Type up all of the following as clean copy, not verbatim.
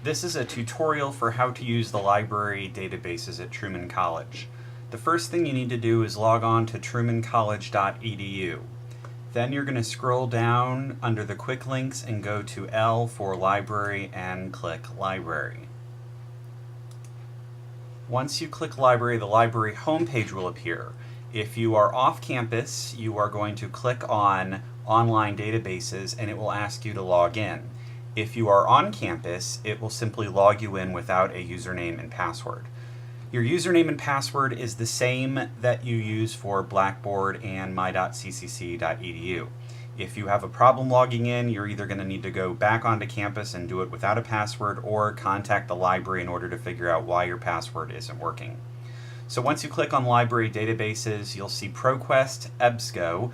This is a tutorial for how to use the library databases at Truman College. The first thing you need to do is log on to trumancollege.edu. Then you're going to scroll down under the quick links and go to L for library and click library. Once you click library, the library homepage will appear. If you are off campus, you are going to click on online databases and it will ask you to log in. If you are on campus, it will simply log you in without a username and password. Your username and password is the same that you use for Blackboard and my.ccc.edu. If you have a problem logging in, you're either going to need to go back onto campus and do it without a password or contact the library in order to figure out why your password isn't working. So once you click on library databases, you'll see ProQuest, EBSCO,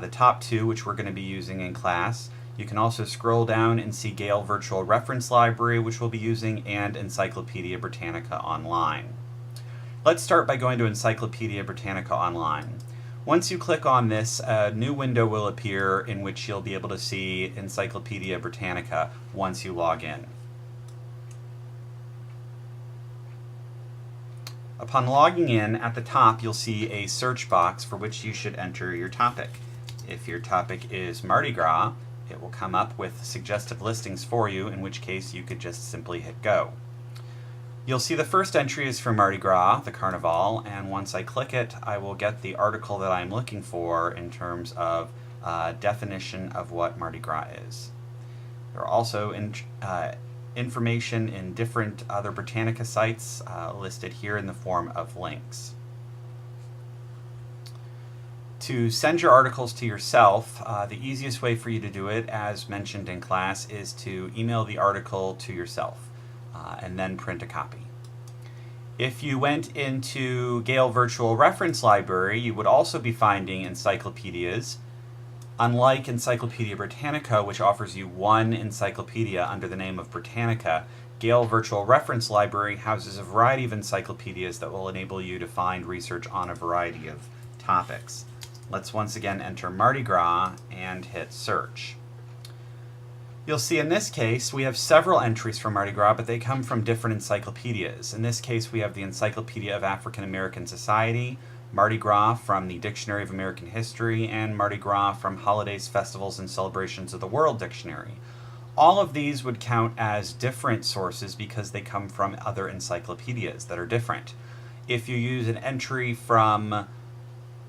the top two which we're going to be using in class. You can also scroll down and see Gale Virtual Reference Library, which we'll be using, and Encyclopedia Britannica Online. Let's start by going to Encyclopedia Britannica Online. Once you click on this, a new window will appear in which you'll be able to see Encyclopedia Britannica once you log in. Upon logging in, at the top you'll see a search box for which you should enter your topic. If your topic is Mardi Gras, it will come up with suggested listings for you, in which case you could just simply hit go. You'll see the first entry is for Mardi Gras, the Carnival, and once I click it, I will get the article that I'm looking for in terms of definition of what Mardi Gras is. There are also information in different other Britannica sites listed here in the form of links. To send your articles to yourself, the easiest way for you to do it, as mentioned in class, is to email the article to yourself and then print a copy. If you went into Gale Virtual Reference Library, you would also be finding encyclopedias. Unlike Encyclopedia Britannica, which offers you one encyclopedia under the name of Britannica, Gale Virtual Reference Library houses a variety of encyclopedias that will enable you to find research on a variety of topics. Let's once again enter Mardi Gras and hit search. You'll see in this case we have several entries for Mardi Gras, but they come from different encyclopedias. In this case we have the Encyclopedia of African American Society, Mardi Gras from the Dictionary of American History, and Mardi Gras from Holidays, Festivals, and Celebrations of the World Dictionary. All of these would count as different sources because they come from other encyclopedias that are different. If you use an entry from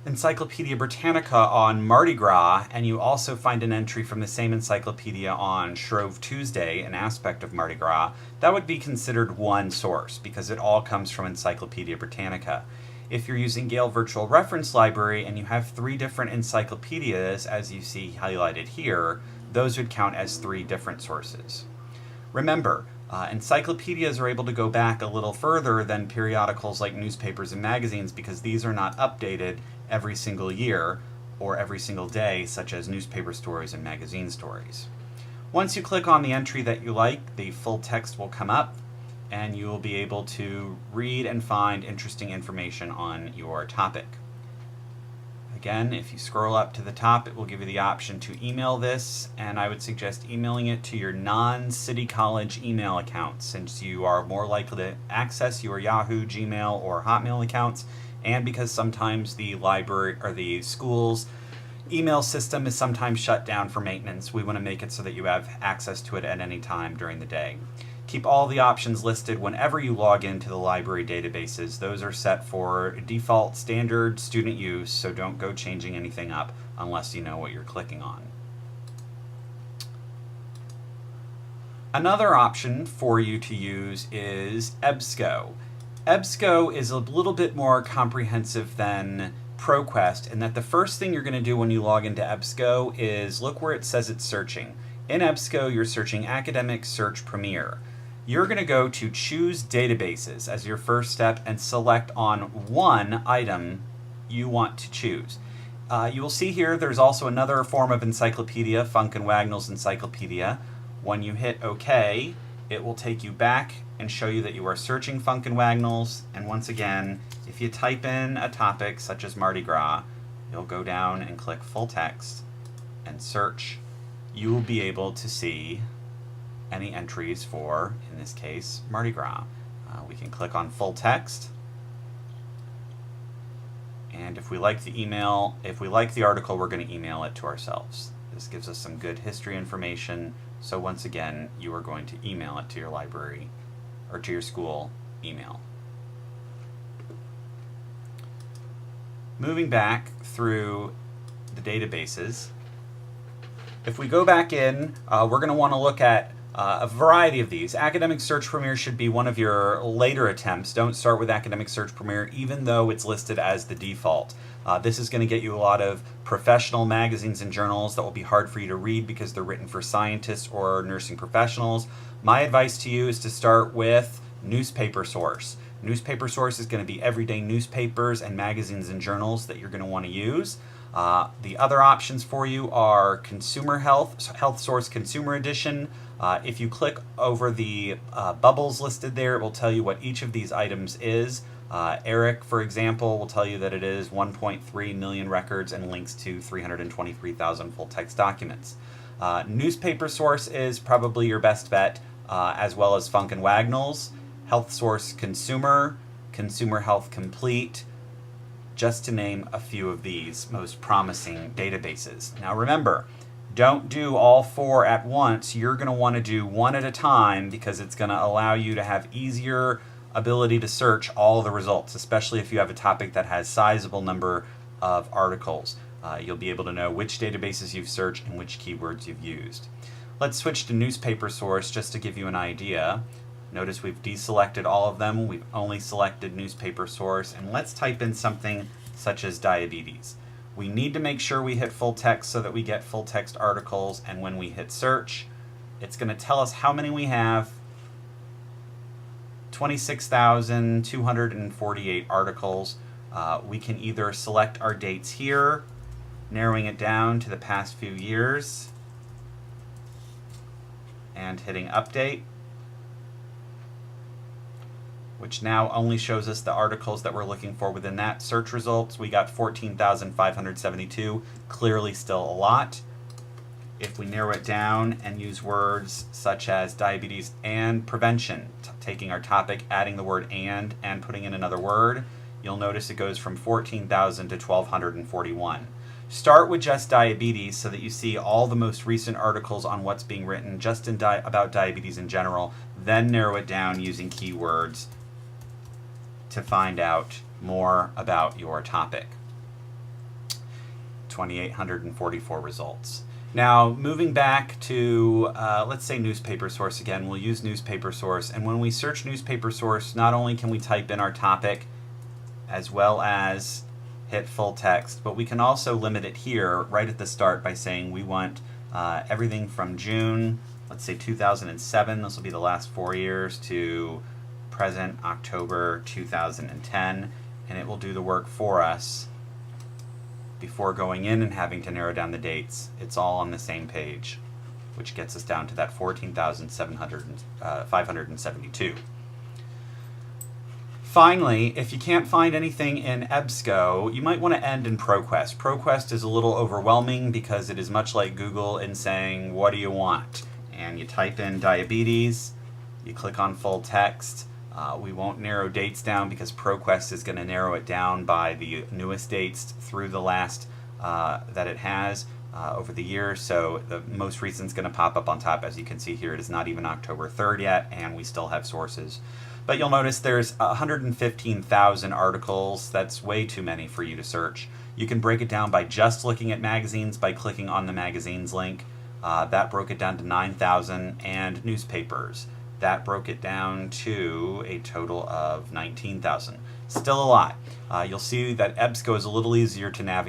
Encyclopedia Britannica on Mardi Gras, and you also find an entry from the same encyclopedia on Shrove Tuesday, an aspect of Mardi Gras, that would be considered one source because it all comes from Encyclopedia Britannica. If you're using Gale Virtual Reference Library and you have three different encyclopedias, as you see highlighted here, those would count as three different sources. Remember, encyclopedias are able to go back a little further than periodicals like newspapers and magazines because these are not updated every single year or every single day, such as newspaper stories and magazine stories. Once you click on the entry that you like, the full text will come up and you will be able to read and find interesting information on your topic. Again, if you scroll up to the top, it will give you the option to email this, and I would suggest emailing it to your non-City College email account, since you are more likely to access your Yahoo, Gmail, or Hotmail accounts, and because sometimes the library or the school's email system is sometimes shut down for maintenance, we want to make it so that you have access to it at any time during the day. Keep all the options listed whenever you log into the library databases. Those are set for default standard student use, so don't go changing anything up unless you know what you're clicking on. Another option for you to use is EBSCO. EBSCO is a little bit more comprehensive than ProQuest in that the first thing you're going to do when you log into EBSCO is look where it says it's searching. In EBSCO, you're searching Academic Search Premier. You're going to go to Choose Databases as your first step and select on one item you want to choose. You will see here there's also another form of encyclopedia, Funk and Wagnall's Encyclopedia. When you hit OK, it will take you back and show you that you are searching Funk and Wagnall's. And once again, if you type in a topic such as Mardi Gras, you'll go down and click Full Text and search. You will be able to see any entries for, in this case, Mardi Gras. We can click on full text, and if we like the email, if we like the article, we're going to email it to ourselves. This gives us some good history information, so once again, you are going to email it to your library or to your school email. Moving back through the databases, if we go back in, we're going to want to look at a variety of these. Academic Search Premier should be one of your later attempts. Don't start with Academic Search Premier, even though it's listed as the default. This is going to get you a lot of professional magazines and journals that will be hard for you to read because they're written for scientists or nursing professionals. My advice to you is to start with Newspaper Source. Newspaper Source is going to be everyday newspapers and magazines and journals that you're going to want to use. The other options for you are Consumer Health Source Consumer Edition. If you click over the bubbles listed there, it will tell you what each of these items is. Eric, for example, will tell you that it is 1.3 million records and links to 323,000 full-text documents. Newspaper Source is probably your best bet, as well as Funk and Wagnalls, Health Source Consumer, Consumer Health Complete, just to name a few of these most promising databases. Now remember, don't do all four at once. You're going to want to do one at a time because it's going to allow you to have easier ability to search all the results, especially if you have a topic that has sizable number of articles. You'll be able to know which databases you've searched and which keywords you've used. Let's switch to Newspaper Source just to give you an idea. Notice we've deselected all of them. We've only selected Newspaper Source, and let's type in something such as diabetes. We need to make sure we hit full text so that we get full text articles, and when we hit search, it's going to tell us how many we have. 26,248 articles. We can either select our dates here, narrowing it down to the past few years, and hitting update, which now only shows us the articles that we're looking for within that. Search results, we got 14,572, clearly still a lot. If we narrow it down and use words such as diabetes and prevention, taking our topic, adding the word and putting in another word, you'll notice it goes from 14,000 to 1,241. Start with just diabetes so that you see all the most recent articles on what's being written just about diabetes in general, then narrow it down using keywords to find out more about your topic. 2,844 results. Now, moving back to, let's say Newspaper Source again, we'll use Newspaper Source, and when we search Newspaper Source, not only can we type in our topic as well as hit full text, but we can also limit it here right at the start by saying we want everything from June, let's say 2007, this will be the last 4 years, to present October 2010, and it will do the work for us before going in and having to narrow down the dates. It's all on the same page, which gets us down to that 14,572. Finally, if you can't find anything in EBSCO, you might want to end in ProQuest. ProQuest is a little overwhelming because it is much like Google in saying, what do you want? And you type in diabetes, you click on full text. We won't narrow dates down because ProQuest is going to narrow it down by the newest dates through the last that it has over the years. So the most recent is going to pop up on top. As you can see here, it is not even October 3rd yet, and we still have sources. But you'll notice there's 115,000 articles. That's way too many for you to search. You can break it down by just looking at magazines by clicking on the magazines link. That broke it down to 9,000, and newspapers. That broke it down to a total of 19,000. Still a lot. You'll see that EBSCO is a little easier to navigate.